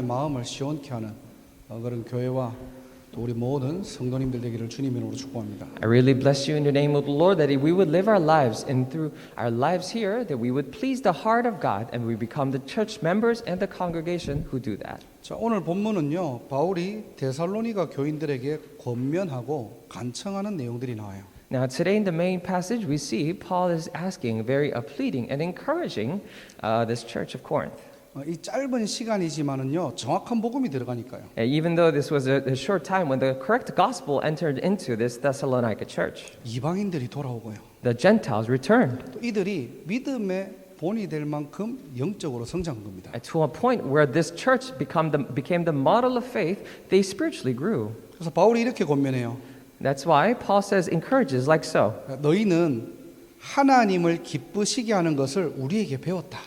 마음을 시원케 하는 그런 교회와 또 우리 모든 성도님들 되기를 주님 이름으로 축복합니다. I really bless you in the name of the Lord that we would live our lives and through our lives here that we would please the heart of God and we become the church members and the congregation who do that. 자, 오늘 본문은요. 바울이 데살로니가 교인들에게 권면하고 간청하는 내용들이 나와요. Now today in the main passage we see Paul is asking, very pleading and encouraging this church of Corinth. 이 짧은 시간이지만은요. 정확한 복음이 들어가니까요. Even though this was a short time when the correct gospel entered into this Thessalonica church, 이방인들이 돌아오고요. the Gentiles returned 또 이들이 믿음의 본이 될 만큼 영적으로 성장한 겁니다. to a point where this church became the model of faith. They spiritually grew. 그래서 바울이 이렇게 권면해요. That's why Paul says, encourages like so. 너희는 하나님을 기쁘시게 하는 것을 우리에게 배웠다.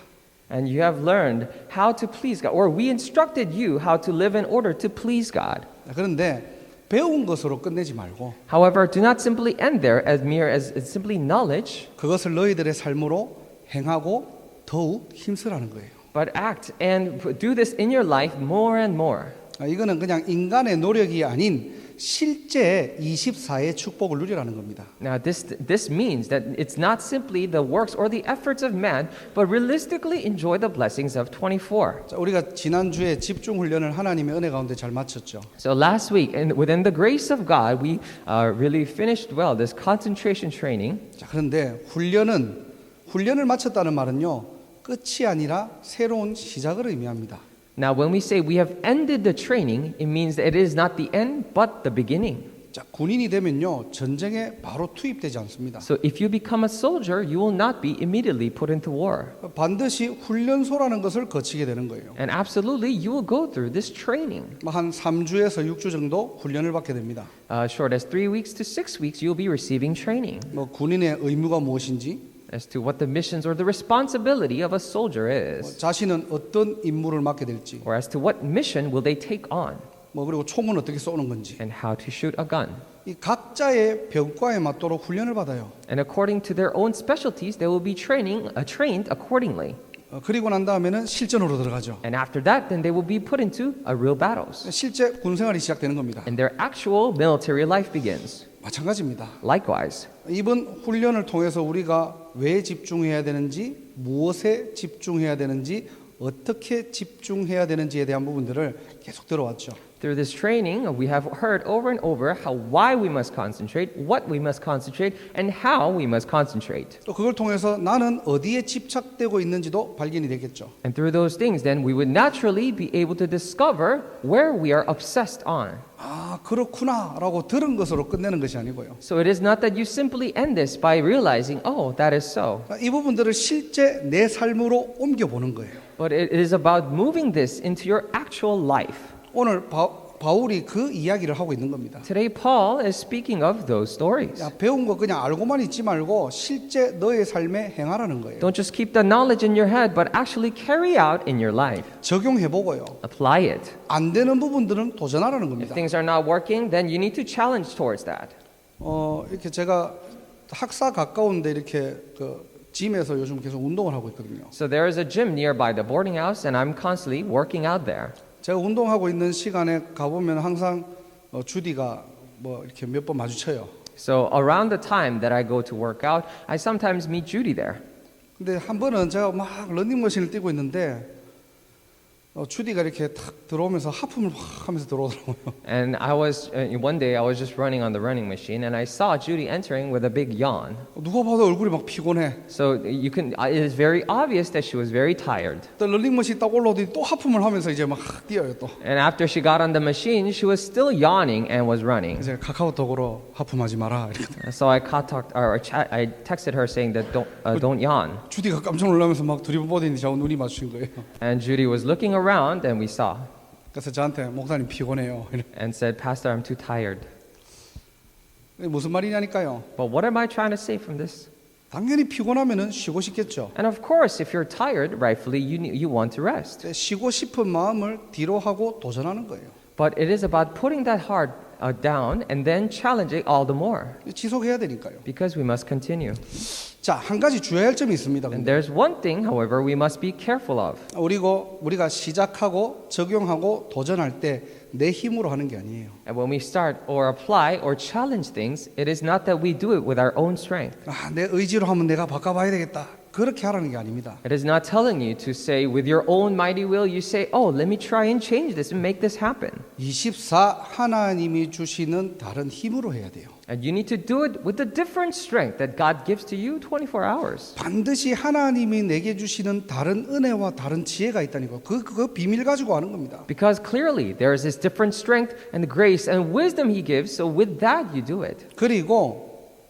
And you have learned how to please God, or we instructed you how to live in order to please God. 그런데 배운 것으로 끝내지 말고 However, do not simply end there as mere as simply knowledge, 그것을 너희들의 삶으로 행하고 더욱 힘쓰라는 거예요. but act and do this in your life more and more. 이거는 그냥 인간의 노력이 아닌 실제 24의 축복을 누리라는 겁니다. Now, this means that it's not simply the works or the efforts of man, but realistically enjoy the blessings of 24. 자, 우리가 지난주에 집중 훈련을 하나님의 은혜 가운데 잘 마쳤죠. So last week, within the grace of God, we really finished well this concentration training. 자, 그런데 훈련을 마쳤다는 말은요. 끝이 아니라 새로운 시작을 의미합니다. Now, when we say we have ended the training, it means that it is not the end, but the beginning. 자, 군인이 되면요. 전쟁에 바로 투입되지 않습니다. So if you become a soldier, you will not be immediately put into war. 반드시 훈련소라는 것을 거치게 되는 거예요. And absolutely, you will go through this training. 한 3주에서 6주 정도 훈련을 받게 됩니다. Short as 3 weeks to 6 weeks, you'll be receiving training 군인의 의무가 무엇인지 as to what the missions or the responsibility of a soldier is, 자신은 어떤 임무를 맡게 될지 or as to what mission will they take on, 그리고 총은 어떻게 쏘는 건지 and how to shoot a gun. 이 각자의 병과에 맞도록 훈련을 받아요. And according to their own specialties, they will be trained accordingly. 그리고 난 다음에는 실전으로 들어가죠. And after that, then they will be put into real battles. 실제 군 생활이 시작되는 겁니다. And their actual military life begins. 마찬가지입니다. Likewise, 이번 훈련을 통해서 우리가 왜 집중해야 되는지, 무엇에 집중해야 되는지, 어떻게 집중해야 되는지에 대한 부분들을 계속 들어왔죠. through this training, we have heard over and over why we must concentrate, what we must concentrate, and how we must concentrate. 또 그걸 통해서 나는 어디에 집착되고 있는지도 발견이 되겠죠. And through those things, then we would naturally be able to discover where we are obsessed on. 아, 그렇구나라고 들은 것으로 끝내는 것이 아니고요. So it is not that you simply end this by realizing, oh, that is so. 이 부분들을 실제 내 삶으로 옮겨보는 거예요. But it is about moving this into your actual life. 오늘 바울이 그 이야기를 하고 있는 겁니다. Today, Paul is speaking of those stories. 야, 배운 거 그냥 알고만 있지 말고 실제 너의 삶에 행하라는 거예요. Don't just keep the knowledge in your head, but actually carry out in your life. 적용해보고요. Apply it. 안 되는 부분들은 도전하라는 If 겁니다. things are not working, then you need to challenge towards that. 이렇게 제가 학사 가까운데 이렇게 짐에서 요즘 계속 운동을 하고 있거든요. So there is a gym nearby the boarding house, and I'm constantly working out there. 제가 운동하고 있는 시간에 가보면 항상 주디가 이렇게 몇 번 마주쳐요. So around the time that I go to work out, I sometimes meet Judy there. 근데 한 번은 제가 막 런닝머신을 뛰고 있는데 주디가 이렇게 탁 들어오면서 하품을 확 하면서 들어오더라고요. And one day I was just running on the running machine, and I saw Judy entering with a big yawn. 누가 봐도 얼굴이 막 피곤해. So it is very obvious that she was very tired. 또 런닝머신 딱 올라오더니 또 하품을 하면서 이제 막 뛰어요 또. And after she got on the machine, she was still yawning and was running. 이제 카카오톡으로 하품하지 마라 이렇게. So I I texted her saying that don't yawn. 주디가 깜짝 놀라면서 막 두리번보더니 저하고 눈이 마주친 거예요. And Judy was looking around, and we saw. 그래서 저한테 목사님 피곤해요. And said, Pastor, I'm too tired. 무슨 말이냐니까요. But what am I trying to say from this? 당연히 피곤하면은 쉬고 싶겠죠. And of course, if you're tired, rightfully you want to rest. 쉬고 싶은 마음을 뒤로 하고 도전하는 거예요. But it is about putting that heart down and then challenge it all the more 지속해야 되니까요. because we must continue. 자, 한 가지 주의해야 할 점이 있습니다. And there's one thing, however, we must be careful of. 우리가 시작하고 적용하고 도전할 때 내 힘으로 하는 게 아니에요. And when we start or apply or challenge things, it is not that we do it with our own strength. 내 의지로 하면 내가 바꿔봐야 되겠다. 그렇게 하라는 게 아닙니다. It is not telling you to say, with your own mighty will, you say, oh, let me try and change this and make this happen. 24 하나님이 주시는 다른 힘으로 해야 돼요. And you need to do it with the different strength that God gives to you 24 hours. 반드시 하나님이 내게 주시는 다른 은혜와 다른 지혜가 있다니까. 그 비밀 가지고 하는 겁니다. Because clearly there is this different strength and grace and wisdom He gives, so with that you do it. 그리고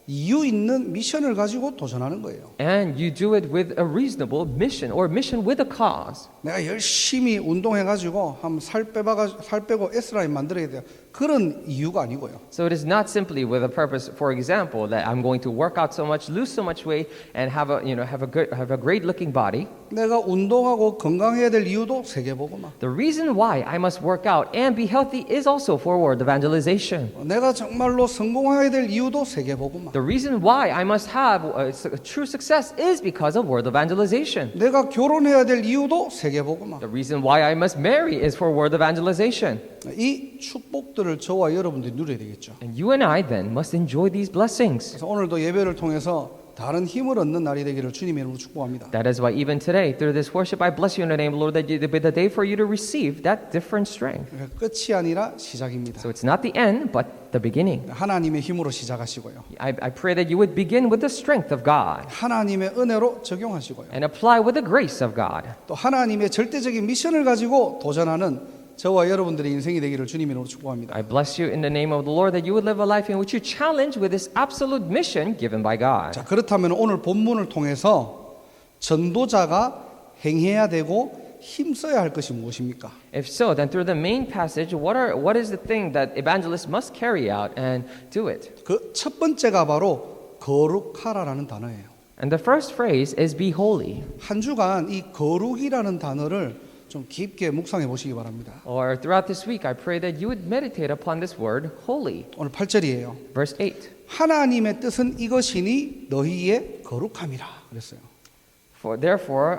이유 있는 미션을 가지고 도전하는 거예요. And you do it with a reasonable mission or mission with a cause. 내가 열심히 운동해가지고 한번 살 빼고 S라인 만들어야 돼요. 그런 이유가 아니고요. So it is not simply with a purpose, for example, that I'm going to work out so much, lose so much weight, and have a great looking body. 내가 운동하고 건강해야 될 이유도 세계복음화. The reason why I must work out and be healthy is also for word evangelization. 내가 정말로 성공해야 될 이유도 세계복음화. The reason why I must have true success is because of word evangelization. 내가 결혼해야 될 이유도 세계복음화. The reason why I must marry is for word evangelization. 이 축복들을 저와 여러분들이 누려야 되겠죠. And you and I then must enjoy these blessings. 그래서 오늘도 예배를 통해서 다른 힘을 얻는 날이 되기를 주님의 이름으로 축복합니다. That is why even today, through this worship, I bless you in the name of the Lord, that it be the day for you to receive that different strength. 끝이 아니라 시작입니다. So it's not the end, but the beginning. 하나님의 힘으로 시작하시고요. I pray that you would begin with the strength of God 하나님의 은혜로 적용하시고요. and apply with the grace of God. 또 하나님의 절대적인 미션을 가지고 도전하는 저와 여러분들의 인생이 되기를 주님의 이름으로 축복합니다. I bless you in the name of the Lord that you would live a life in which you challenge with this absolute mission given by God. 자, 그렇다면 오늘 본문을 통해서 전도자가 행해야 되고 힘써야 할 것이 무엇입니까? If so, then through the main passage, what is the thing that evangelists must carry out and do it? 그 첫 번째가 바로 거룩하라라는 단어예요. And the first phrase is be holy. 한 주간 이 거룩이라는 단어를 좀 깊게 묵상해 보시기 바랍니다. Or throughout this week, I pray that you would meditate upon this word, holy. 오늘 8절이에요. Verse 8. 하나님의 뜻은 이것이니 너희의 거룩함이라 그랬어요. For therefore,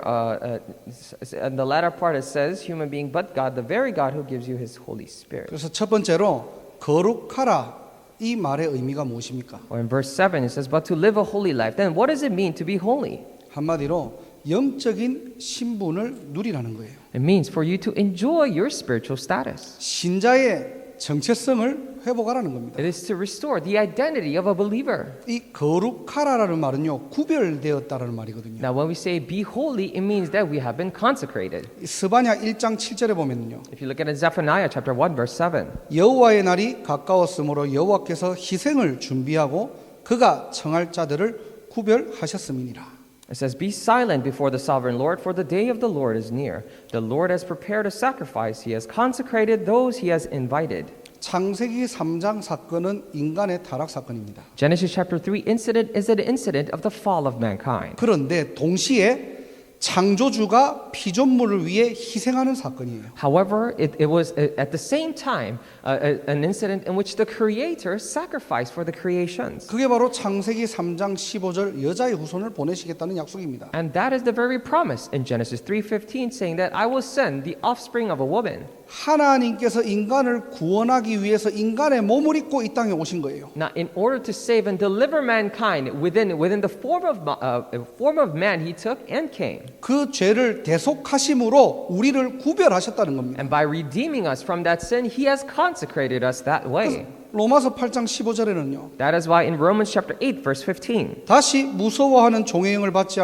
in the latter part it says, human being but God, the very God who gives you His Holy Spirit. 그래서 첫 번째로 거룩하라 이 말의 의미가 무엇입니까? Or in verse 7 it says, but to live a holy life. Then what does it mean to be holy? 한마디로 영적인 신분을 누리라는 거예요. It means for you to enjoy your spiritual status. 신자의 정체성을 회복하라는 겁니다. It is to restore the identity of a believer. 이 거룩하라라는 말은요 구별되었다라는 말이거든요. Now when we say be holy, it means that we have been consecrated. 이 스바냐 1장 7절에 보면요. If you look at Zephaniah chapter 1 verse 7. 여호와의 날이 가까웠으므로 여호와께서 희생을 준비하고 그가 청할 자들을 구별하셨음이니라. It says, be silent before the sovereign Lord, for the day of the Lord is near. The Lord has prepared a sacrifice. He has consecrated those He has invited. 창세기 3장 사건은 인간의 타락 사건입니다. Genesis chapter 3 incident is an incident of the fall of mankind. 그런데 동시에 창조주가 피조물을 위해 희생하는 사건이에요. However, it was at the same time an incident in which the Creator sacrificed for the creations. 그게 바로 창세기 3장 15절 여자의 후손을 보내시겠다는 약속입니다. And that is the very promise in Genesis 3:15 saying that I will send the offspring of a woman. 하나님께서 인간을 구원하기 위해서 인간의 몸을 입고 이 땅에 오신 거예요. Now, in order to save and deliver mankind within the form of man, He took and came. 그 죄를 대속하심으로 우리를 구별하셨다는 겁니다. And by redeeming us from that sin, He has consecrated us that way. 로마서 8장 15절에는요. That is why in Romans chapter 8 verse 15, 다시 무서워하는 종의 영을 받지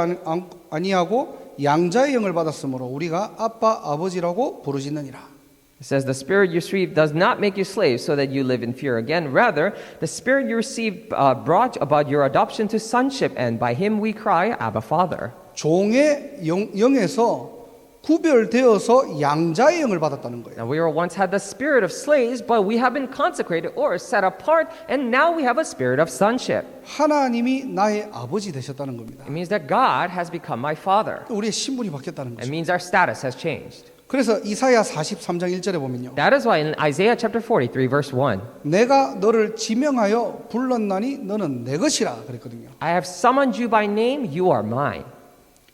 아니하고 양자의 영을 받았으므로 우리가 아빠 아버지라고 부르짖느니라. it says, the Spirit you receive does not make you slaves so that you live in fear again. Rather, the Spirit you receive brought about your adoption to sonship, and by Him we cry, Abba, Father. 종의 영에서 구별되어서 양자의 영을 받았다는 거예요. Now we were once had the spirit of slaves, but we have been consecrated or set apart, and now we have a spirit of sonship. 하나님이 나의 아버지 되셨다는 겁니다. It means that God has become my Father. 우리의 신분이 바뀌었다는 It 거죠. means our status has changed. 그래서 이사야 43장 1절에 보면요. That is why in Isaiah chapter 43, verse 1, 내가 너를 지명하여 불렀나니 너는 내 것이라 그랬거든요. I have summoned you by name, you are mine.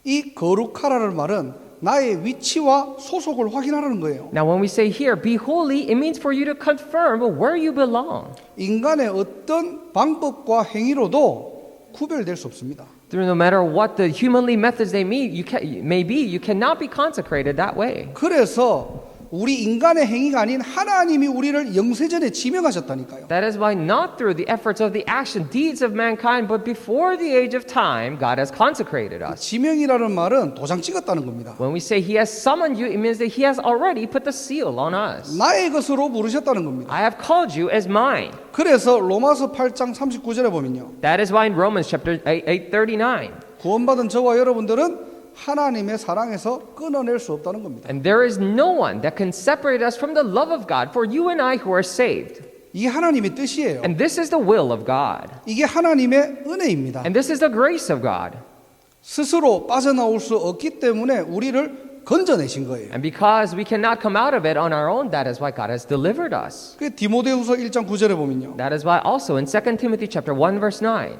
이 거룩하라는 말은 나의 위치와 소속을 확인하라는 거예요. Now, when we say here, be holy, it means for you to confirm where you belong. 인간의 어떤 방법과 행위로도 구별될 수 없습니다. Through no matter what the humanly methods they may be, you cannot be consecrated that way. 그래서 우리 인간의 행위가 아닌 하나님이 우리를 영세전에 지명하셨다니까요. That is why not through the efforts of the action, deeds of mankind, but before the age of time, God has consecrated us. 지명이라는 말은 도장 찍었다는 겁니다. When we say He has summoned you, it means that He has already put the seal on us. 나의 것으로 부르셨다는 겁니다. I have called you as mine. 그래서 로마서 8장 39절에 보면요. That is why in Romans chapter 8:39, 구원받은 저와 여러분들은 하나님의 사랑에서 끊어낼 수 없다는 겁니다. and there is no one that can separate us from the love of God for you and I who are saved. 이게 하나님의 뜻이에요. And this is the will of God. 이게 하나님의 은혜입니다. And this is the grace of God. 스스로 빠져나올 수 없기 때문에 우리를 건져내신 거예요. And because we cannot come out of it on our own, that is why God has delivered us. 그 디모데후서 1장 9절에 보면요. That is why also in 2 Timothy chapter 1 verse 9,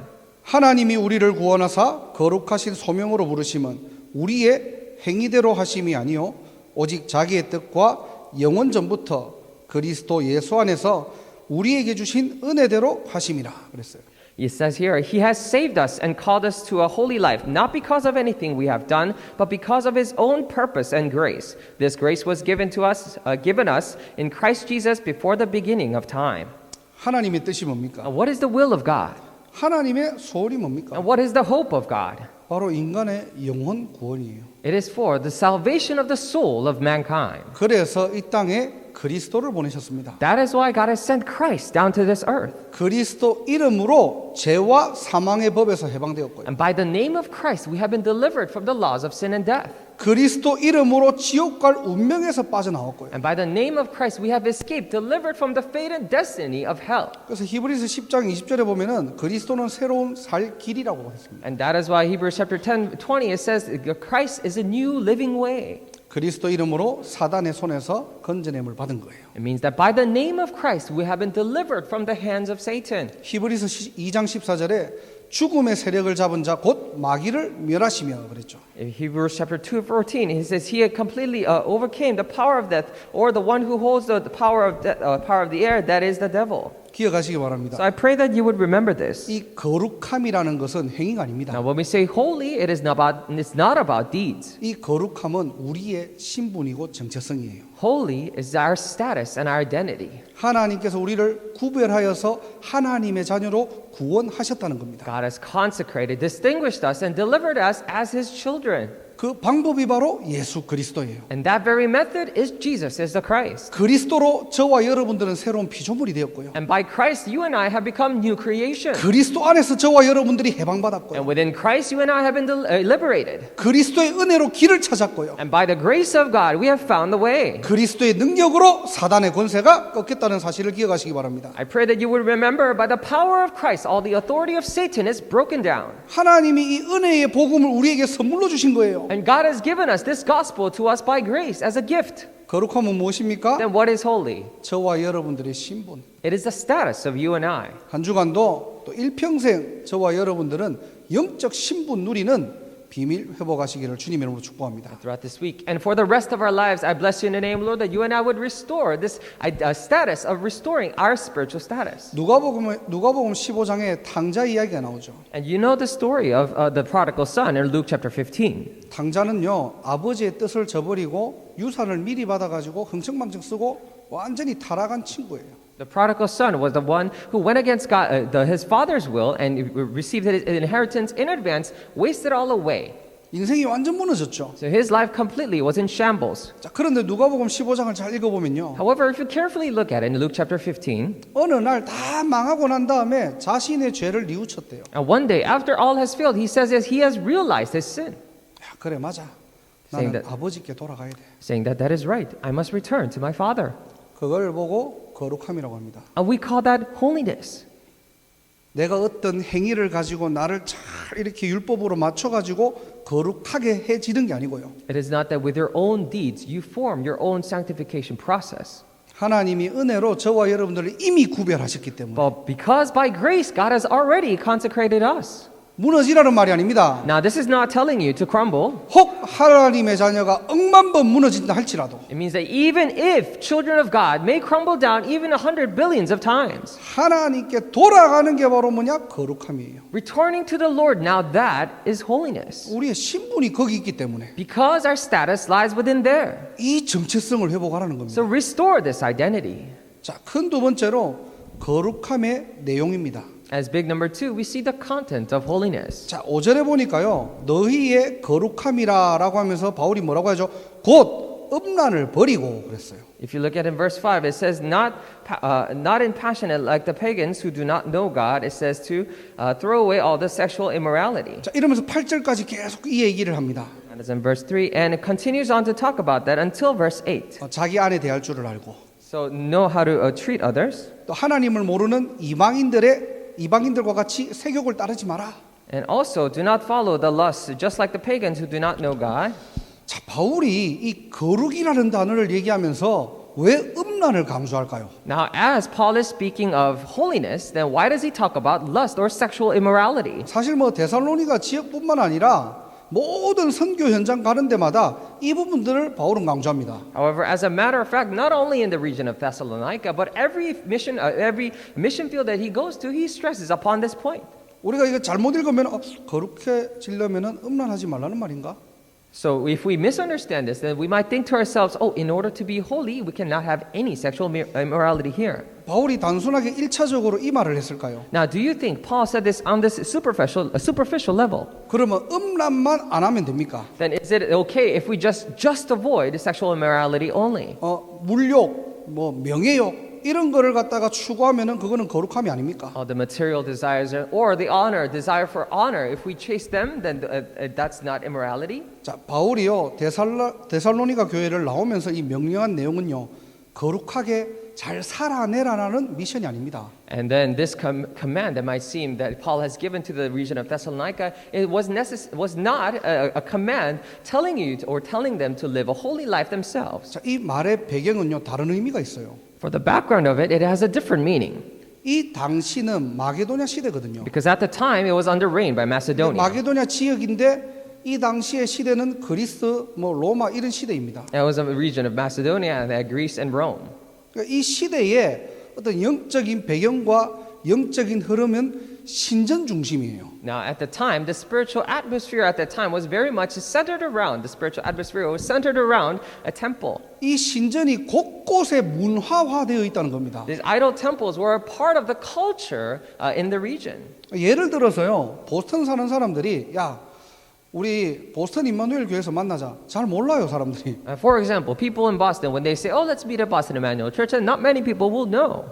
하나님이 우리를 구원하사 거룩하신 소명으로 부르심은 우리의 행위대로 하심이 아니요 오직 자기의 뜻과 영원 전부터 그리스도 예수 안에서 우리에게 주신 은혜대로 하심이라 그랬어요. it says here, He has saved us and called us to a holy life, not because of anything we have done, but because of His own purpose and grace. This grace was given us in Christ Jesus before the beginning of time. 하나님의 뜻이 뭡니까? And what is the will of God? 하나님의 소원이 뭡니까? And what is the hope of God? 바로 인간의 영혼 구원이에요. It is for the salvation of the soul of mankind. 그래서 이 땅에 그리스도를 보내셨습니다. That is why God has sent Christ down to this earth. 그리스도 이름으로 죄와 사망의 법에서 해방되었고요. And by the name of Christ, we have been delivered from the laws of sin and death. 그리스도 이름으로 지옥 갈 운명에서 빠져나왔고요. And by the name of Christ, we have escaped, delivered from the fate and destiny of hell. 그래서 히브리서 10장 20절에 보면은 그리스도는 새로운 살 길이라고 했습니다. And that is why Hebrews chapter 10:20 it says Christ is a new living way. 그리스도 이름으로 사단의 손에서 건져냄을 받은 거예요. It means that by the name of Christ, we have been delivered from the hands of Satan. 히브리서 2장 14절에 죽음의 세력을 잡은 자 곧 마귀를 멸하시며 그랬죠. In Hebrews chapter 2:14, he says he had completely overcame the power of death, or the one who holds the power of the air, that is the devil. 기억하시기 바랍니다. So I pray that you would remember this. 이 거룩함이라는 것은 행위가 아닙니다. Now, when we say holy, it's not about deeds. 이 거룩함은 우리의 신분이고 정체성이에요. Holy is our status and our identity. 하나님께서 우리를 구별하여서 하나님의 자녀로 구원하셨다는 겁니다. God has consecrated, distinguished us, and delivered us as His children. 그 방법이 바로 예수 그리스도예요. And that very method is Jesus, is the Christ. 그리스도로 저와 여러분들은 새로운 피조물이 되었고요. And by Christ, you and I have become new creation. 그리스도 안에서 저와 여러분들이 해방받았고요. And within Christ, you and I have been liberated. 그리스도의 은혜로 길을 찾았고요. And by the grace of God, we have found the way. 그리스도의 능력으로 사단의 권세가 꺾였다는 사실을 기억하시기 바랍니다. I pray that you would remember by the power of Christ, all the authority of Satan is broken down. 하나님이 이 은혜의 복음을 우리에게 선물로 주신 거예요. And God has given us this gospel to us by grace as a gift. 거룩함은 무엇입니까? Then what is holy? 저와 여러분들의 신분. It is the status of you and I. 한 주간도 또 일평생 저와 여러분들은 영적 신분 누리는 비밀 회복하시기를 주님의 이름으로 축복합니다. Throughout this week and for the rest of our lives, I bless you in the name, Lord, that you and I would restore this status of restoring our spiritual status. 누가복음 15장에 탕자 이야기가 나오죠. And you know the story of the prodigal son in Luke chapter 15. 탕자는요 아버지의 뜻을 저버리고 유산을 미리 받아가지고 흥청망청 쓰고 완전히 타락한 친구예요. The prodigal son was the one who went against God, his father's will and received his inheritance in advance, wasted all away. 인생이 완전 무너졌죠. So his life completely was in shambles. 자, 그런데 누가복음 15장을 잘 읽어보면요. However, if you carefully look at it in Luke chapter 15, 어느 날 다 망하고 난 다음에 자신의 죄를 뉘우쳤대요. and one day after all has failed, he says he has realized his sin, 야, 그래 맞아. Saying 나는 that- 아버지께 돌아가야 돼. saying that is right. I must return to my father. 그걸 보고 거룩함이라고 합니다. And we call that holiness. 내가 어떤 행위를 가지고 나를 잘 이렇게 율법으로 맞춰가지고 거룩하게 해지는 게 아니고요. It is not that with your own deeds you form your own sanctification process. 하나님이 은혜로 저와 여러분들을 이미 구별하셨기 때문에 But because by grace God has already consecrated us. 무너지라는 말이 아닙니다. Now this is not telling you to crumble. 혹 하나님의 자녀가 억만 번 무너진다 할지라도 It means that even if children of God may crumble down even 100 billions of times, 하나님께 돌아가는 게 바로 뭐냐? 거룩함이에요. returning to the Lord, now that is holiness. 우리의 신분이 거기 있기 때문에 Because our status lies within there. 이 정체성을 회복하라는 겁니다. So restore this identity. 자, 큰 두 번째로 거룩함의 내용입니다. As big number 2, we see the content of holiness. 자, 5절에 보니까요. 너희의 거룩함이라라고 하면서 바울이 뭐라고 하죠? 곧 음란을 버리고 그랬어요. If you look at in verse 5, it says not in passionate like the pagans who do not know God. It says to throw away all the sexual immorality. 자, 이러면서 8절까지 계속 이 얘기를 합니다. That is in verse 3, and it continues on to talk about that until verse 8. 자기 안에 대할 줄을 알고 So know how to treat others, 또 하나님을 모르는 이방인들과 같이 세욕을 따르지 마라. and also do not follow the lusts just like the pagans who do not know God. 자, 바울이 이 거룩이라는 단어를 얘기하면서 왜 음란을 강조할까요? Now, as Paul is speaking of holiness, then why does he talk about lust or sexual immorality? 사실 뭐 데살로니가 지역뿐만 아니라 모든 선교 현장 가는 데마다 이 부분들을 바울은 강조합니다. However, as a matter of fact, not only in the region of Thessalonica, but every mission field that he goes to, he stresses upon this point. 우리가 이거 잘못 읽으면 거룩해지려면 음란하지 말라는 말인가? So if we misunderstand this, then we might think to ourselves, oh, in order to be holy, we cannot have any sexual immorality here. 바울이 단순하게 1차적으로 이 말을 했을까요? Now, do you think Paul said this on this superficial level? 그러면 음란만 안 하면 됩니까? Then is it okay if we just avoid sexual immorality only? 물욕, 명예욕 이런 거를 갖다가 추구하면은 그거는 거룩함이 아닙니까? The material desires or the desire for honor, if we chase them, then that's not immorality. 자, 바울이요 데살로니가 교회를 나오면서 이 명령한 내용은요 거룩하게 잘 살아내라는 미션이 아닙니다. And then this command that might seem that Paul has given to the region of Thessalonica, it was not a command telling them to live a holy life themselves. 자, 이 말의 배경은요 다른 의미가 있어요. For the background of it, it has a different meaning. 이 당시는 마게도냐 시대거든요. Because at the time, it was under reign by Macedonia. 마게도냐 지역인데 이 당시의 시대는 그리스, 로마 이런 시대입니다. It was a region of Macedonia, Greece, and Rome. 그러니까 이 시대의 어떤 영적인 배경과 영적인 흐름은 신전 중심이에요. Now, at the time, the spiritual atmosphere at that time was very much centered around, the spiritual atmosphere was centered around a temple. 이 신전이 곳곳에 문화화되어 있다는 겁니다. These idol temples were a part of the culture in the region. 예를 들어서요, 보스턴 사는 사람들이 우리 보스턴 임마누엘 교회에서 만나자. 잘 몰라요, 사람들이. For example, people in Boston, when they say, oh, let's meet at Boston Emmanuel Church, and not many people will know.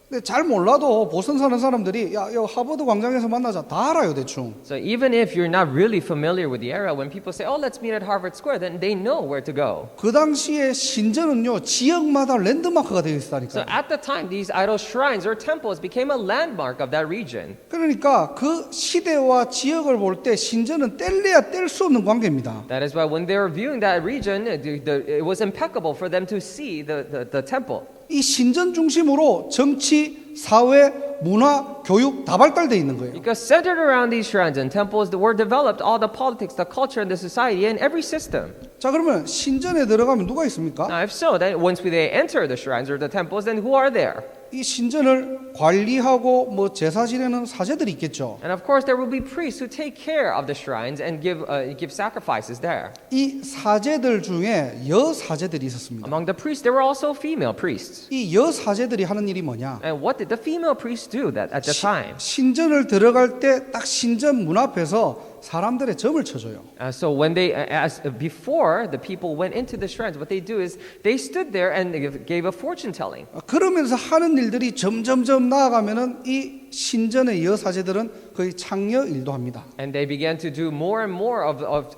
근데 잘 몰라도 보스턴 사는 사람들이 하버드 광장에서 만나자. 다 알아요, 대충. So even if you're not really familiar with the area, when people say, oh, let's meet at Harvard Square, then they know where to go. 그 당시에 신전은요, 지역마다 랜드마크가 되어 So 있다니까요. at the time, these idol shrines or temples became a landmark of that region. 그러니까 그 시대와 지역을 볼 때 신전은 뗄래야 뗄 수 없는 관계입니다. That is why when they were viewing that region, it was impeccable for them to see the temple. 이 신전 중심으로 정치, 사회, 문화, 교육 다 발달되어 있는 거예요. Because centered around these shrines and temples were developed all the politics, the culture, and the society, and every system. 자, 그러면 신전에 들어가면 누가 있습니까? Now, if so, then once they enter the shrines or the temples, then who are there? 이 신전을 관리하고 제사 지내는 사제들이 있겠죠. And of course, there will be priests who take care of the shrines and give sacrifices there. 이 사제들 중에 여사제들이 있었습니다. Among the priests, there were also female priests. 이 여사제들이 하는 일이 뭐냐? And what did the female priests do at the time? 신전을 들어갈 때 딱 신전 문 앞에서 사람들의 점을 쳐줘요. So when they, as before the people went into the shrines, what they do is they stood there and gave a fortune telling. 그러면서 하는 일들이 점점점 나아가면은 이 신전의 여사제들은 거의 창녀 일도 합니다. And they began to do more and more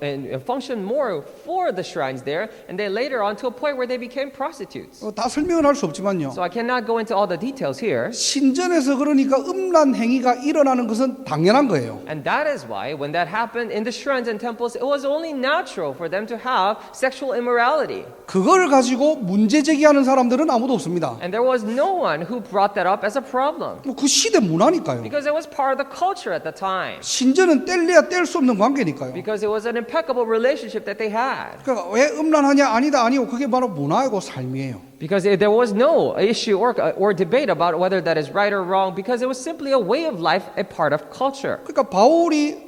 and function more for the shrines there, and then later on to a point where they became prostitutes. 다 설명을 할 수 없지만요. So I cannot go into all the details here. 신전에서 그러니까 음란 행위가 일어나는 것은 당연한 거예요. And that is why when that happened in the shrines and temples, it was only natural for them to have sexual immorality. 그걸 가지고 문제 제기하는 사람들은 아무도 없습니다. And there was no one who brought that up as a problem. 그 시대 문화니까요. Because it was part of the culture at the time. 신전은 뗄래야 뗄 수 없는 관계니까요. Because it was an impeccable relationship that they had. 그러니까 왜 음란하냐 아니다 아니고 그게 바로 문화이고 삶이에요. Because there was no issue or debate about whether that is right or wrong, because it was simply a way of life, a part of culture. 그러니까 바울이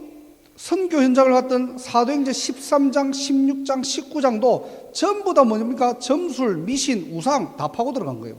선교 현장을 갔던 사도행전 13장, 16장, 19장도 전부 다 뭡니까? 점술, 미신, 우상 다 파고 들어간 거예요.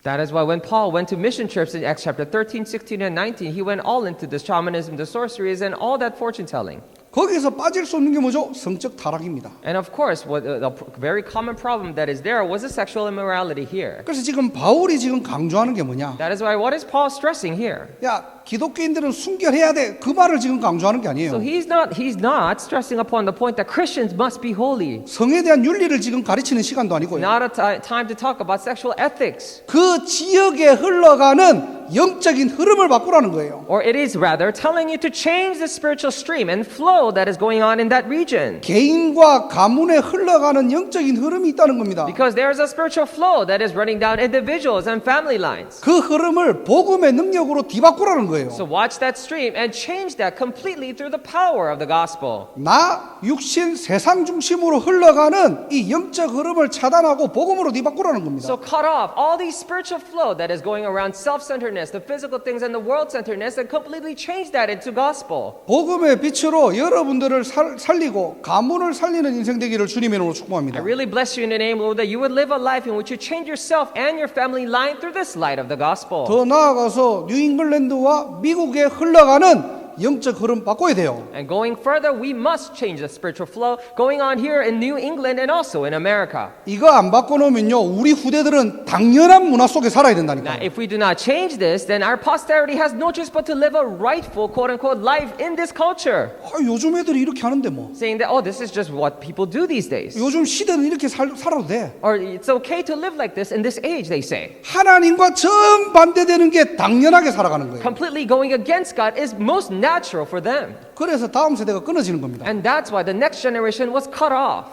That is why when Paul went to mission trips in Acts chapter 13, 16, and 19, he went all into the shamanism, the sorceries, and all that fortune telling. 거기서 빠질 수 없는 게 뭐죠? 성적 타락입니다. And of course, what the very common problem that is there was the sexual immorality here. 그래서 지금 바울이 지금 강조하는 게 뭐냐? That is why what is Paul stressing here? 야, 기독교인들은 순결해야 돼. 그 말을 지금 강조하는 게 아니에요. So he's not stressing upon the point that Christians must be holy. 성에 대한 윤리를 지금 가르치는 시간도 아니고요. Not a time to talk about sexual ethics. 그 지역에 흘러가는 영적인 흐름을 바꾸라는 거예요. Or it is rather telling you to change the spiritual stream and flow that is going on in that region. 개인과 가문에 흘러가는 영적인 흐름이 있다는 겁니다. Because there is a spiritual flow that is running down individuals and family lines. 그 흐름을 복음의 능력으로 뒤바꾸라는 거예요. So watch that stream and change that completely through the power of the gospel. 나, 육신, 세상 중심으로 흘러가는 이 영적 흐름을 차단하고 복음으로 뒤바꾸라는 겁니다. So cut off all the spiritual flow that is going around self-centeredness, the physical things and the world-centeredness, and completely change that into gospel. 복음의 빛으로 여러분들을 살리고 가문을 살리는 인생 되기를 주님의 이름으로 I 축복합니다. really bless you in the name, Lord, that you would live a life in which you change yourself and your family line through this light of the gospel. 더 나아가서 뉴잉글랜드와 미국에 흘러가는 영적 흐름 바꿔야 돼요. And going further, we must change the spiritual flow going on here in New England and also in America. 이거 안 바꿔놓으면요 우리 후대들은 당연한 문화 속에 살아야 Now, 된다니까요. if we do not change this, then our posterity has no choice but to live a rightful, quote-unquote, life in this culture. 요즘 애들이 이렇게 하는데 뭐. Saying that, oh, this is just what people do these days. 요즘 시대는 이렇게 살아도 돼. Or it's okay to live like this in this age, they say. 하나님과 정반대되는 게 당연하게 살아가는 거예요. Completely going against God is most natural for them. 그래서 다음 세대가 끊어지는 겁니다. And that's why the next generation was cut off.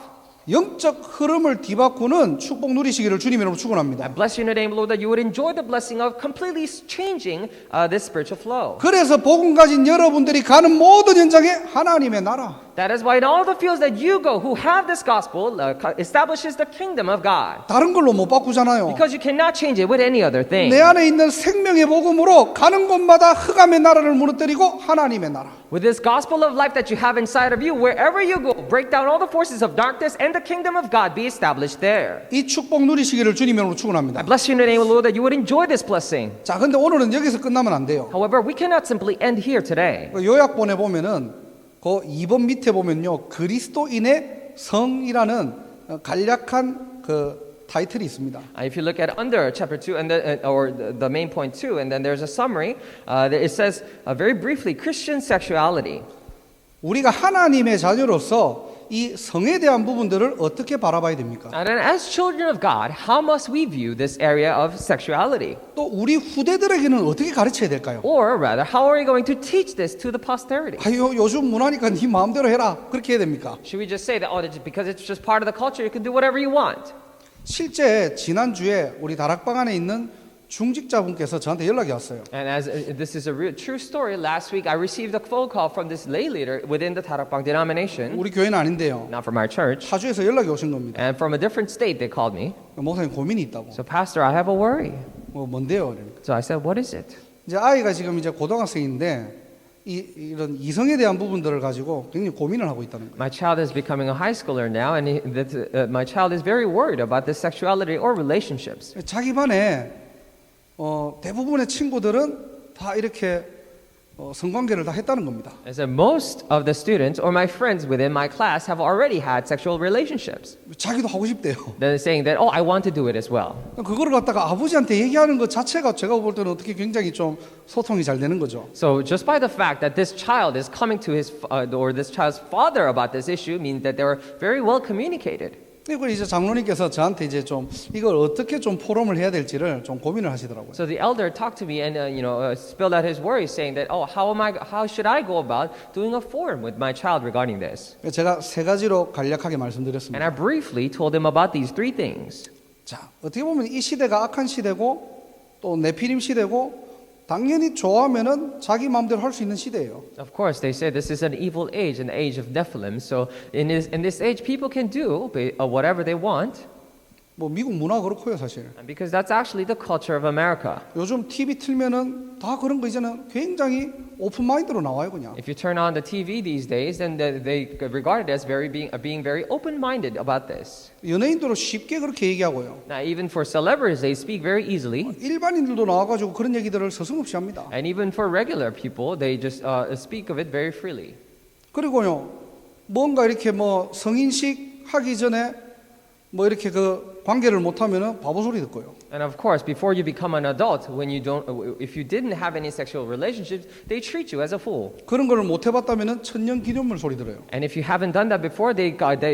영적 흐름을 뒤바꾸는 축복 누리시기를 주님의 이름으로 I 축원합니다. bless you in the name, Lord, that you would enjoy the blessing of completely changing this spiritual flow. 그래서 복음 가진 여러분들이 가는 모든 현장에 하나님의 나라, That is why in all the fields that you go who have this gospel establishes the kingdom of God. 다른 걸로 못 바꾸잖아요. Because you cannot change it with any other thing. 내 안에 있는 생명의 복음으로 가는 곳마다 흑암의 나라를 무너뜨리고 하나님의 나라. With this gospel of life that you have inside of you, wherever you go, break down all the forces of darkness and the kingdom of God be established there. 이 축복 누리시기를 주님의 이름으로 축원합니다. I bless you in the name of the Lord that you would enjoy this blessing. 자, 근데 오늘은 여기서 끝나면 안 돼요. However, we cannot simply end here today. 그 요약본에 보면은 그 2번 밑에 보면요 그리스도인의 성이라는 간략한 그 타이틀이 있습니다. If you look at under chapter 2 and or the main point 2, and then there's a summary, it says very briefly Christian sexuality. 우리가 하나님의 자녀로서 이 성에 대한 부분들을 어떻게 바라봐야 됩니까? And then as children of God, how must we view this area of sexuality? 또 우리 후대들에게는 어떻게 가르쳐야 될까요? Or rather, how are we going to teach this to the posterity? 요즘 문화니까 네 마음대로 해라 그렇게 해야 됩니까? Should we just say that, oh, because it's just part of the culture, you can do whatever you want? 실제 지난주에 우리 다락방 안에 있는 중직자분께서 저한테 연락이 왔어요. And as this is a real, true story, last week I received a phone call from this lay leader within the Tarakbang denomination, 우리 교회는 아닌데요. not from our church, 타주에서 연락이 오신 겁니다. and from a different state they called me. 목사님 고민이 있다고. So, Pastor, I have a worry. 뭐 뭔데요? 그러니까. So I said, what is it? 이제 아이가 지금 이제 고등학생인데 이런 이성에 대한 부분들을 가지고 굉장히 고민을 하고 있다는 거예요. My child is becoming a high schooler now, and my child is very worried about this sexuality or relationships. 자기 반에 대부분의 친구들은 다 이렇게 성관계를 다 했다는 겁니다. As in most of the students or my friends within my class have already had sexual relationships. 자기도 하고 싶대요. They're saying that, oh, I want to do it as well. 그거를 갖다가 아버지한테 얘기하는 것 자체가 제가 볼 때는 어떻게 굉장히 좀 소통이 잘 되는 거죠. So just by the fact that this child is coming to his or this child's father about this issue means that they were very well communicated. 그리고 이제 장로님께서 저한테 이제 좀 이걸 어떻게 좀 포럼을 해야 될지를 좀 고민을 하시더라고요. So the elder talked to me and spilled out his worries, saying that, oh, how should I go about doing a forum with my child regarding this? 제가 세 가지로 간략하게 And 말씀드렸습니다. I briefly told him about these three things. 자, 어떻게 보면 이 시대가 악한 시대고 또 네피림 시대고 당연히 좋아하면은 자기 마음대로 할 수 있는 시대예요. Of course, they say this is an evil age, an age of Nephilim. So in this age, people can do whatever they want, 뭐 미국 문화 그렇고요, 사실. and because that's actually the culture of America. 요즘 TV 틀면은 다 그런 거 이제는 굉장히 오픈 마인드로 나와요, 그냥. If you turn on the TV these days, then they regard it as being very open-minded about this. 연예인들도 쉽게 그렇게 얘기하고요. Now, even for celebrities, they speak very easily, 일반인들도 나와가지고 그런 얘기들을 서슴없이 합니다. and even for regular people, they just speak of it very freely. 그리고요, 뭔가 이렇게 뭐 성인식 하기 전에 뭐 이렇게 그 관계를 못하면은 바보 소리 듣고요. And of course, before you become an adult, if you didn't have any sexual relationships, they treat you as a fool. 그런 걸 못 해봤다면은 천년 기념물 소리 들어요. And if you haven't done that before, they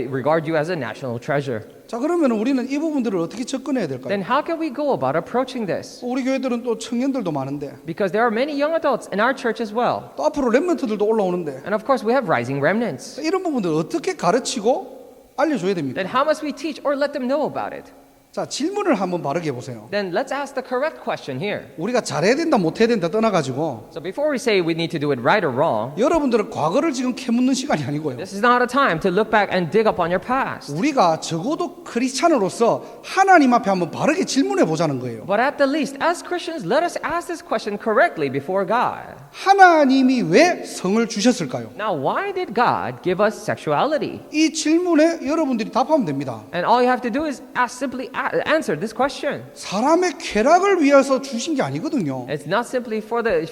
regard you as a national treasure. 자, 그러면 우리는 이 부분들을 어떻게 접근해야 될까요? Then how can we go about approaching this? 우리 교회들은 또 청년들도 많은데 Because there are many young adults in our church as well. 또 앞으로 렘넌트들도 올라오는데 And of course, we have rising remnants. 이런 부분들 어떻게 가르치고 알려줘야 됩니까? Then how must we teach or let them know about it? 자, 질문을 한번 바르게 해보세요. Then let's ask the correct question here. 우리가 잘해야 된다 못해야 된다 떠나가지고 So before we say we need to do it right or wrong, 여러분들은 과거를 지금 캐묻는 시간이 아니고요. this is not a time to look back and dig up on your past. 우리가 적어도 크리스찬으로서 하나님 앞에 한번 바르게 질문해 보자는 거예요. But at the least, as Christians, let us ask this question correctly before God. 하나님이 왜 성을 주셨을까요? Now, why did God give us sexuality? 이 질문에 여러분들이 답하면 됩니다. And all you have to do is simply answer this question. 사람의 쾌락을 위해서 주신 게 아니거든요. It's not simply for this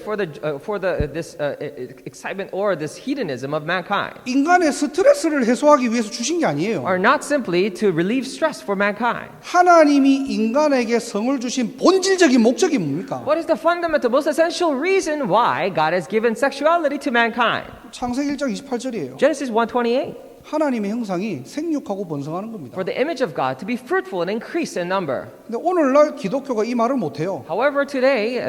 excitement or this hedonism of mankind, 인간의 스트레스를 해소하기 위해서 주신 게 아니에요. or not simply to relieve stress for mankind. 하나님이 인간에게 성을 주신 본질적인 목적이 뭡니까? What is the fundamental, most essential reason why God has given sexuality to mankind? 창세기 1장 28절이에요. Genesis 1:28. 하나님의 형상이 생육하고 번성하는 겁니다. For the image of God to be fruitful and increase in number. 근데 오늘날 기독교가 이 말을 못 해요. However, today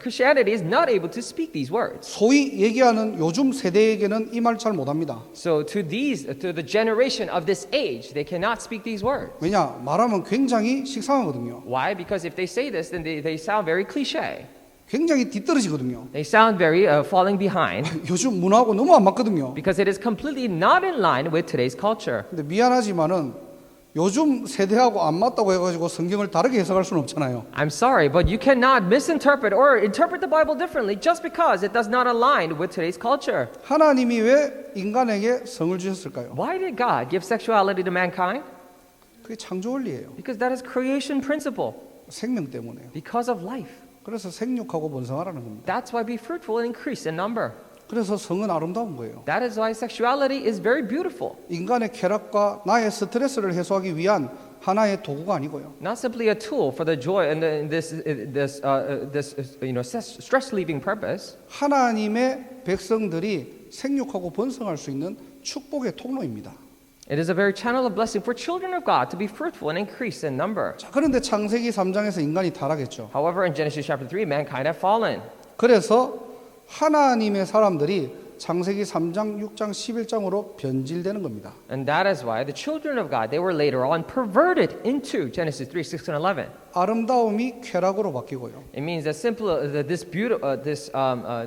Christianity is not able to speak these words. 소위 얘기하는 요즘 세대에게는 이 말 잘 못합니다. So to the generation of this age, they cannot speak these words. 왜냐? 말하면 굉장히 식상하거든요. Why? Because if they say this, then they sound very cliche. 굉장히 뒤떨어지거든요. They sound very falling behind 요즘 문화하고 너무 안 맞거든요. because it is completely not in line with today's culture. 근데 미안하지만은 요즘 세대하고 안 맞다고 해가지고 성경을 다르게 해석할 수는 없잖아요. I'm sorry, but you cannot misinterpret or interpret the Bible differently just because it does not align with today's culture. 하나님이 왜 인간에게 성을 주셨을까요? Why did God give sexuality to mankind? 그게 창조 원리예요. Because that is creation principle. 생명 때문에요. Because of life. 그래서 생육하고 번성하라는 겁니다. That's why be fruitful and increase in number. 그래서 성은 아름다운 거예요. That is why sexuality is very beautiful. 인간의 쾌락과 나의 스트레스를 해소하기 위한 하나의 도구가 아니고요. Not simply a tool for the joy and this stress relieving purpose. 하나님의 백성들이 생육하고 번성할 수 있는 축복의 통로입니다. It is a very channel of blessing for children of God to be fruitful and increase in number. 자, 그런데 창세기 3장에서 인간이 타락했죠. However, in Genesis chapter 3, mankind have fallen. 그래서 하나님의 사람들이 창세기 3장, 6장, 11장으로 변질되는 겁니다. And that is why the children of God, they were later on perverted into Genesis 3, 6, and 11. 아름다움이 쾌락으로 바뀌고요. It means that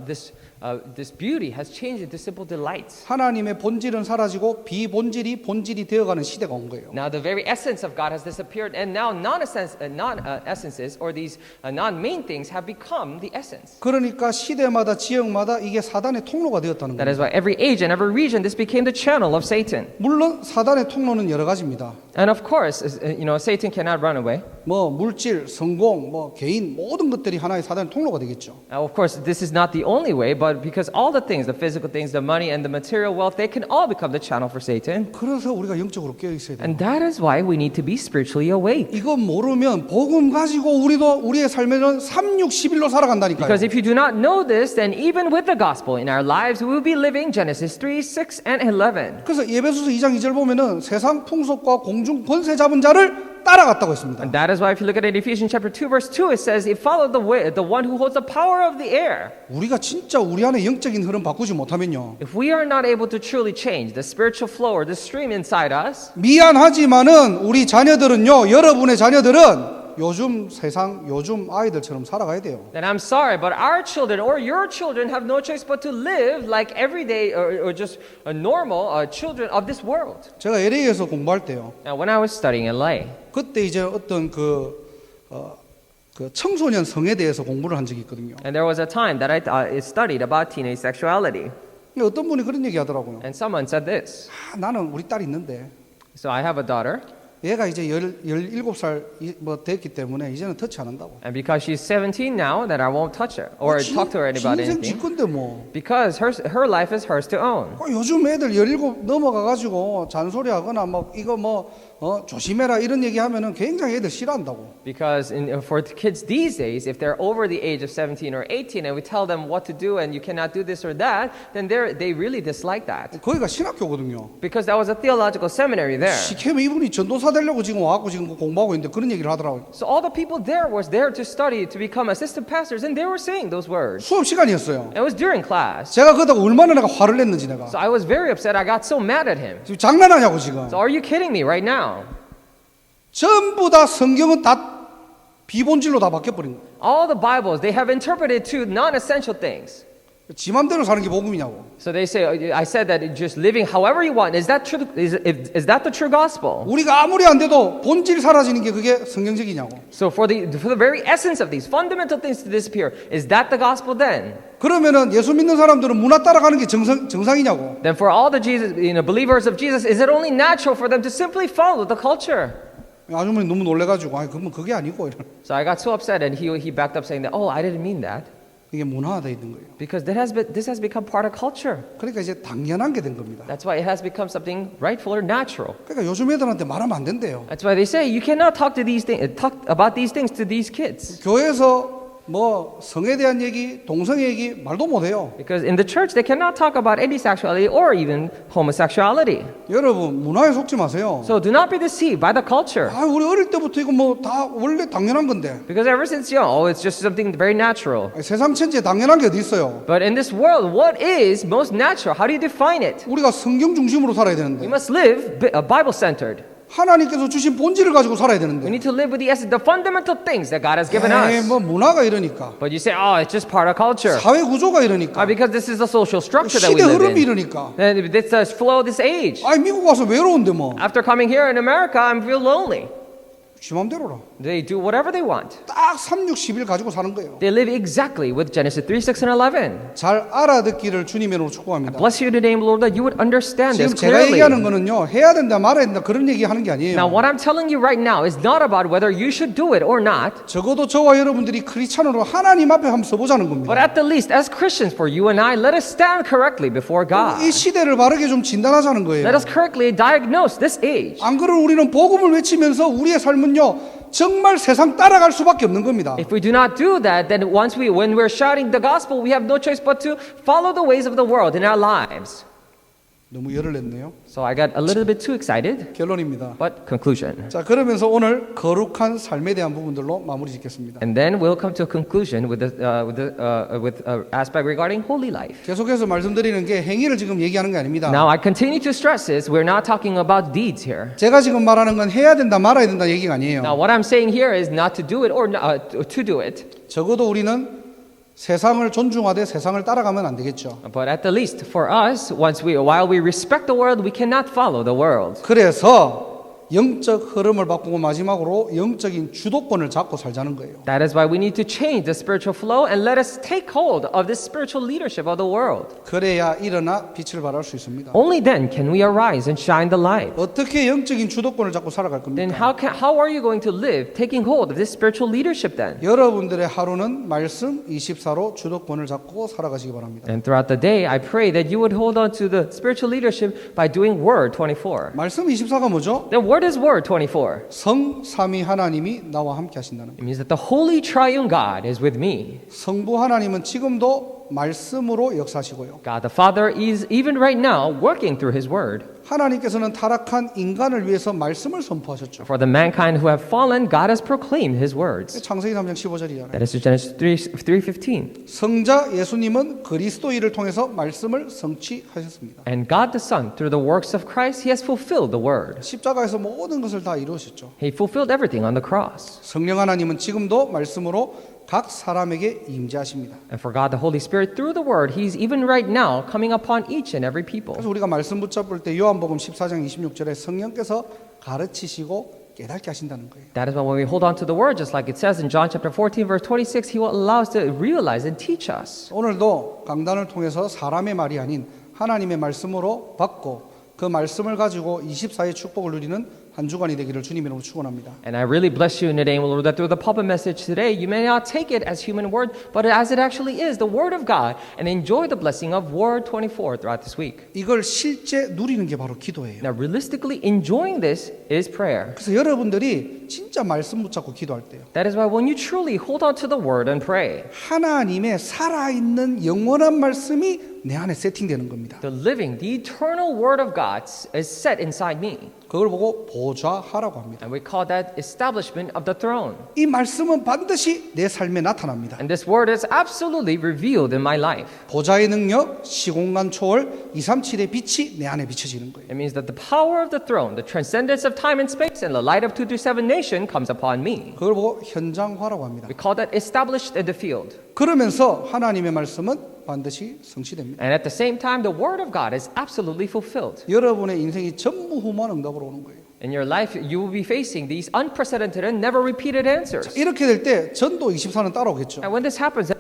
this this beauty has changed into simple delights. 하나님의 본질은 사라지고 비본질이 본질이 되어가는 시대가 온 거예요. Now the very essence of God has disappeared, and now non-essences or these non-main things have become the essence. 그러니까 시대마다 지역마다 이게 사단의 통로가 되었다는 That 거예요. is why every age and every region, this became the channel of Satan. 물론 사단의 통로는 여러 가지입니다. And of course, Satan cannot run away. 뭐 물질, 성공, 뭐 개인 모든 것들이 하나의 사단의 통로가 되겠죠. Now, of course, this is not the only way, but because all the things, the physical things, the money, and the material wealth, they can all become the channel for Satan. 그래서 우리가 영적으로 깨어 있어야 돼요. And that is why we need to be spiritually awake. 이거 모르면 복음 가지고 우리의 삶에는 3,6,11로 살아간다니까요. Because if you do not know this, then even with the gospel in our lives, we will be living Genesis 3, 6, and 11. 그래서 예배소서 2장 2절 보면은 세상 풍속과 공중 권세 잡은 자를 따라갔다고 했습니다. And that is why if you look at it in Ephesians chapter 2, verse 2, it says, it followed the way, the one who holds the power of the air. 우리가 진짜 우리 안에 영적인 흐름 바꾸지 못하면요. If we are not able to truly change the spiritual flow or the stream inside us, 미안하지만은 우리 자녀들은요. 여러분의 자녀들은 요즘 세상 요즘 아이들처럼 살아가야 돼요. then I'm sorry, but our children or your children have no choice but to live like everyday or just a normal children of this world. 제가 LA에서 공부할 때요. Now, when I was studying in LA, 그때 이제 어떤 그 청소년 성에 대해서 공부를 한 적이 있거든요. and there was a time that I studied about teenage sexuality, 근데 어떤 분이 그런 얘기 하더라고요. and someone said this. 나는 우리 딸이 있는데 So I have a daughter, 얘가 이제 17살 뭐 됐기 때문에 이제는 터치 안 한다고. and because she's 17 now, that I won't touch her or talk to her about 인생 anything, 지 건데 뭐. because her life is hers to own. 요즘 애들 17 넘어가가지고 잔소리하거나 뭐 이거 뭐 조심해라 이런 얘기하면은 굉장히 애들 싫어한다고. Because for the kids these days, if they're over the age of 17 or 18 and we tell them what to do and you cannot do this or that, then they really dislike that. 거기가 신학교거든요. Because that was a theological seminary there. 시캠 이분이 전도사 되려고 지금 와갖고 지금 공부하고 있는데 그런 얘기를 하더라고요. So all the people there was there to study, to become assistant pastors, and they were saying those words. 수업 시간이었어요. It was during class. 제가 그러다가 얼마나 내가 화를 냈는지 내가. So I was very upset. I got so mad at him. 지금 장난하냐고 지금. So are you kidding me right now? 전부 다 성경은 다 비본질로 다 바뀌어버린 거예요. All the Bibles, they have interpreted to non-essential things. 지 맘대로 사는 게 복음이냐고. So they say, I said that just living however you want. Is that true? Is that the true gospel? 우리가 아무리 안 돼도 본질 사라지는 게 그게 성경적이냐고. So for the very essence of these fundamental things to disappear, is that the gospel then? 그러면은 예수 믿는 사람들은 문화 따라가는 게 정상이냐고. Then for all the believers of Jesus, is it only natural for them to simply follow the culture? 아주머니 너무 놀래가지고 아니 그러면 그게 아니고 이런. So I got so upset, and he backed up saying that, oh, I didn't mean that. 이게 문화화돼 있는 거예요. Because this has become part of culture. 그러니까 이제 당연한 게 된 겁니다. That's why it has become something rightful or natural. 그러니까 요즘 애들한테 말하면 안 된대요. That's why they say you cannot talk about these things to these kids. 교회에서 뭐 성에 대한 얘기, 동성 얘기 말도 못 해요. Because in the church they cannot talk about any sexuality or even homosexuality. 여러분 문화에 속지 마세요. So do not be deceived by the culture. 아 우리 어릴 때부터 이거 뭐 다 원래 당연한 건데. Because ever since young, it's just something very natural. 세상 천지에 당연한 게 어디 있어요? But in this world, what is most natural? How do you define it? 우리가 성경 중심으로 살아야 We 되는데 must live Bible-centered. 하나님께서 주신 본질을 가지고 살아야 We 되는데. need to live with the essence, the fundamental things that God has given us. 뭐 문화가 이러니까, But you say, oh, it's just part of culture. 사회 구조가 이러니까, Because this is the social structure that we 시대 live 흐름이 in. 이러니까. And this is flow of this age. 아니 미국 와서 외로운데 뭐. After coming here in America, I feel lonely. 지 맘대로라. They do whatever they want. 딱 3, 6, 10일 가지고 사는 거예요. They live exactly with Genesis 3, 6, and 11. 잘 알아듣기를 주님의 이름으로 축복합니다. Bless you in the name, Lord, that you would understand 지금 this 제가 clearly. 얘기하는 거는요, 해야 된다 말아야 된다 그런 얘기 하는 게 아니에요. Now, what I'm telling you right now is not about whether you should do it or not, 적어도 저와 여러분들이 크리스찬으로 하나님 앞에 한번 서보자는 겁니다. but at the least, as Christians, for you and I, let us stand correctly before God. 이 시대를 바르게 좀 진단하자는 거예요. Let us correctly diagnose this age. 안 그러면 우리는 복음을 외치면서 우리의 삶은요 정말 세상 따라갈 수밖에 없는 겁니다. If we do not do that, then when we're shouting the gospel, we have no choice but to follow the ways of the world in our lives. 너무 열을 냈네요. So I got a little bit too excited, 결론입니다. but conclusion. 자 그러면서 오늘 거룩한 삶에 대한 부분들로 마무리 짓겠습니다. And then we'll come to a conclusion with aspect regarding holy life. 계속해서 말씀드리는 게 행위를 지금 얘기하는 게 아닙니다. Now I continue to stress this. We're not talking about deeds here. 제가 지금 말하는 건 해야 된다 말아야 된다 얘기가 아니에요. Now what I'm saying here is not to do it or not, to do it. 적어도 우리는 세상을 존중하되 세상을 따라가면 안 되겠죠. But at the least, for us, while we respect the world, we cannot follow the world. 그래서 영적 흐름을 바꾸고 마지막으로 영적인 주도권을 잡고 살자는 거예요. That is why we need to change the spiritual flow and let us take hold of this spiritual leadership of the world. 그래야 일어나 빛을 발할 수 있습니다. Only then can we arise and shine the light. 어떻게 영적인 주도권을 잡고 살아갈 Then 겁니까? how are you going to live taking hold of this spiritual leadership then? 여러분들의 하루는 말씀 24로 주도권을 잡고 살아가시기 바랍니다. And throughout the day, I pray that you would hold on to the spiritual leadership by doing Word 24. 말씀 24가 뭐죠? Then what is Word 24? 성 삼위 하나님이 나와 함께 하신다는 It 거예요. means that the Holy Triune God is with me. 성부 하나님은 지금도 말씀으로 역사하시고요. God the Father is even right now working through His Word. 하나님께서는 타락한 인간을 위해서 말씀을 선포하셨죠. For the mankind who have fallen, God has proclaimed His words. 창세기 3장 15절이잖아요. That is Genesis 3:15. 성자 예수님은 그리스도인을 통해서 말씀을 성취하셨습니다. And God the Son, through the works of Christ, He has fulfilled the Word. 십자가에서 모든 것을 다 이루셨죠. He fulfilled everything on the cross. 성령 하나님은 지금도 말씀으로 각 사람에게 임재하십니다. And for God the Holy Spirit, through the Word, He's even right now coming upon each and every people. 그래서 우리가 말씀 붙잡을 때 요한복음 14장 26절에 성령께서 가르치시고 깨닫게 하신다는 거예요. That is why when we hold on to the Word, just like it says in John chapter 14, verse 26, He will allow us to realize and teach us. 오늘도 강단을 통해서 사람의 말이 아닌 하나님의 말씀으로 받고 그 말씀을 가지고 24의 축복을 누리는 한 주간이 되기를 주님 이름으로 축원합니다. And I really bless you in the name, Lord, that through the pulpit message today, you may not take it as human word, but as it actually is, the Word of God, and enjoy the blessing of Word 24 throughout this week. 이걸 실제 누리는 게 바로 기도예요. Now, realistically, enjoying this is prayer. 그래서 여러분들이 진짜 말씀 붙잡고 기도할 때요. That is why when you truly hold on to the Word and pray, 하나님의 살아있는 영원한 말씀이 내 안에 세팅되는 겁니다. the living, the eternal Word of God is set inside me. 그걸 보고 보좌하라고 합니다. And we call that establishment of the throne. 이 말씀은 반드시 내 삶에 나타납니다. And this word is absolutely revealed in my life. 보좌의 능력, 시공간 초월, 237의 빛이 내 안에 비춰지는 거예요. It means that the power of the throne, the transcendence of time and space, and the light of 237 nation comes upon me. 그걸 보고 현장화라고 합니다. We call that established in the field. 그러면서 하나님의 말씀은 반드시 성취됩니다. And at the same time, the word of God is absolutely fulfilled. 여러분의 인생이 전무후무한 응답으로 오는 거예요. In your life, you will be facing these unprecedented and never repeated answers. 이렇게 될 때 전도 24는 따라오겠죠. And when this happens,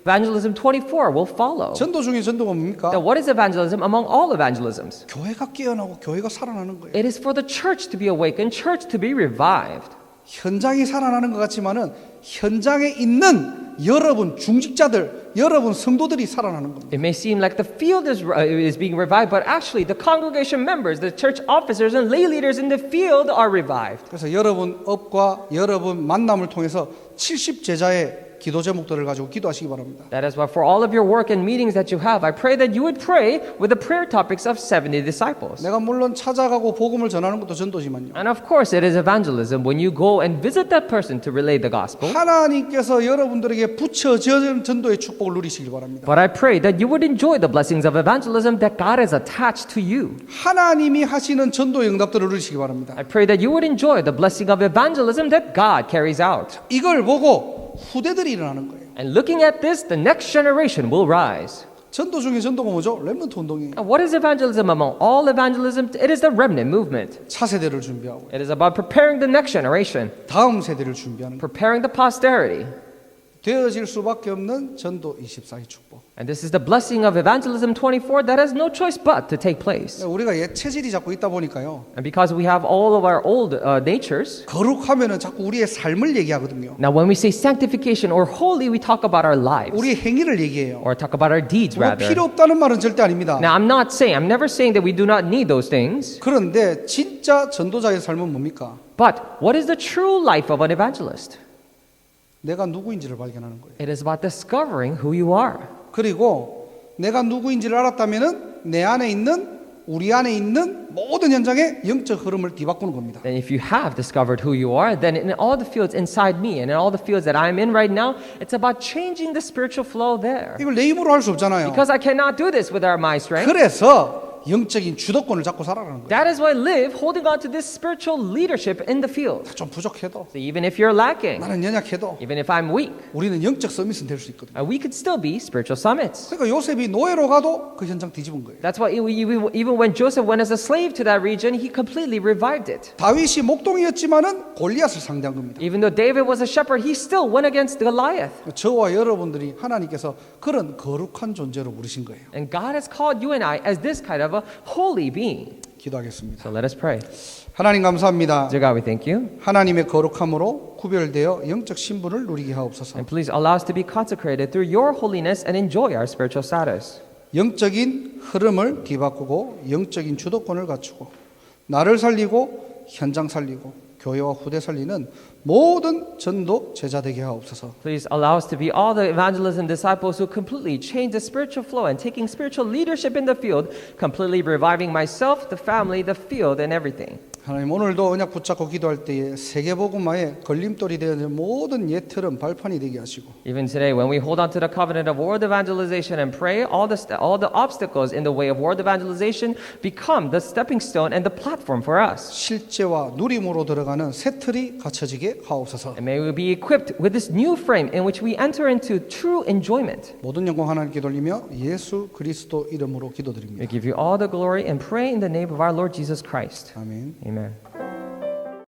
evangelism 24 will follow. 전도 중에 전도가 뭡니까? Now, what is evangelism among all evangelisms? 교회가 깨어나고 교회가 살아나는 거예요. It is for the church to be awakened, church to be revived. 현장이 살아나는 것 같지만은 현장에 있는 여러분 중직자들, 여러분 성도들이 살아나는 겁니다. It may seem like the field is being revived, but actually the congregation members, the church officers and lay leaders in the field are revived. 그래서 여러분 업과 여러분 만남을 통해서 70제자의 기도 제목들을 가지고 기도하시기 바랍니다. That is why for all of your work and meetings that you have, I pray that you would pray with the prayer topics of 70 disciples. 내가 물론 찾아가고 복음을 전하는 것도 전도지만요. And of course, it is evangelism when you go and visit that person to relay the gospel. 하나님께서 여러분들에게 붙여진 전도의 축복을 누리시길 바랍니다. But I pray that you would enjoy the blessings of evangelism that God has attached to you. 하나님이 하시는 전도의 응답들을 누리시기 바랍니다. I pray that you would enjoy the blessing of evangelism that God carries out. 이걸 보고 후대들이 일어나는 거예요. And looking at this, the next generation will rise. 전도 중에 전도가 뭐죠? 렘넌트 운동이에요. And what is evangelism among all evangelism? It is the remnant movement. 차세대를 준비하고 It is about preparing the next generation, 다음 세대를 준비하는 거예요. preparing the posterity. 되어질 수밖에 없는 전도 24의 축복. And this is the blessing of evangelism 24 that has no choice but to take place. 우리가 옛 체질이 자꾸 있다 보니까요. And because we have all of our old natures, 거룩하면은 자꾸 우리의 삶을 얘기하거든요. now when we say sanctification or holy, we talk about our lives 우리의 행위를 얘기해요. or talk about our deeds 뭐 rather. 필요 없다는 말은 절대 아닙니다. Now I'm never saying that we do not need those things. 그런데 진짜 전도자의 삶은 뭡니까? But what is the true life of an evangelist? 내가 누구인지를 발견하는 거예요. It is about discovering who you are. 그리고 내가 누구인지를 알았다면은 내 안에 있는 우리 안에 있는 모든 현장의 영적 흐름을 뒤바꾸는 겁니다. Then if you have discovered who you are, then in all the fields inside me and in all the fields that I'm in right now, it's about changing the spiritual flow there. 이걸 내 힘으로 할 수 없잖아요. Because I cannot do this without my strength. 그래서 영적인 주도권을 잡고 살아라는 거예요. That is why live holding on to this spiritual leadership in the field. 좀 부족해도 So even if you're lacking, 나는 연약해도 even if I'm weak, 우리는 영적 서밋은 될 수 있거든요. we could still be spiritual summits. 그러니까 요셉이 노예로 가도 그 현장 뒤집은 거예요. That's why even when Joseph went as a slave to that region, he completely revived it. 다윗이 목동이었지만은 골리앗을 상대한 겁니다. Even though David was a shepherd, he still went against Goliath. 저와 여러분들이 하나님께서 그런 거룩한 존재로 부르신 거예요. And God has called you and I as this kind of a holy being. 기도하겠습니다. So let us pray. 하나님 감사합니다. Dear God, we thank you. 하나님의 거룩함으로 구별되어 영적 신분을 누리게 하옵소서. And please allow us to be consecrated through your holiness and enjoy our spiritual status. 영적인 흐름을 뒤바꾸고 영적인 주도권을 갖추고 나를 살리고 현장 살리고 교회와 후대 살리는 모든 전도 제자 되게 하옵소서. Please allow us to be all the evangelists and disciples who completely change the spiritual flow and taking spiritual leadership in the field, completely reviving myself, the family, the field, and everything. 하나님 오늘도 언약 붙잡고 기도할 때에 세계복음화에 걸림돌이 되는 모든 옛틀은 발판이 되게 하시고 Even today, when we hold on to the covenant of world evangelization and pray, all the obstacles in the way of world evangelization become the stepping stone and the platform for us. 실제와 누림으로 들어가는 새 틀이 갖춰지게 하옵소서. And may we be equipped with this new frame in which we enter into true enjoyment. 모든 영광 하나님께 돌리며 예수 그리스도 이름으로 기도드립니다. We give you all the glory and pray in the name of our Lord Jesus Christ. 아멘. Amen.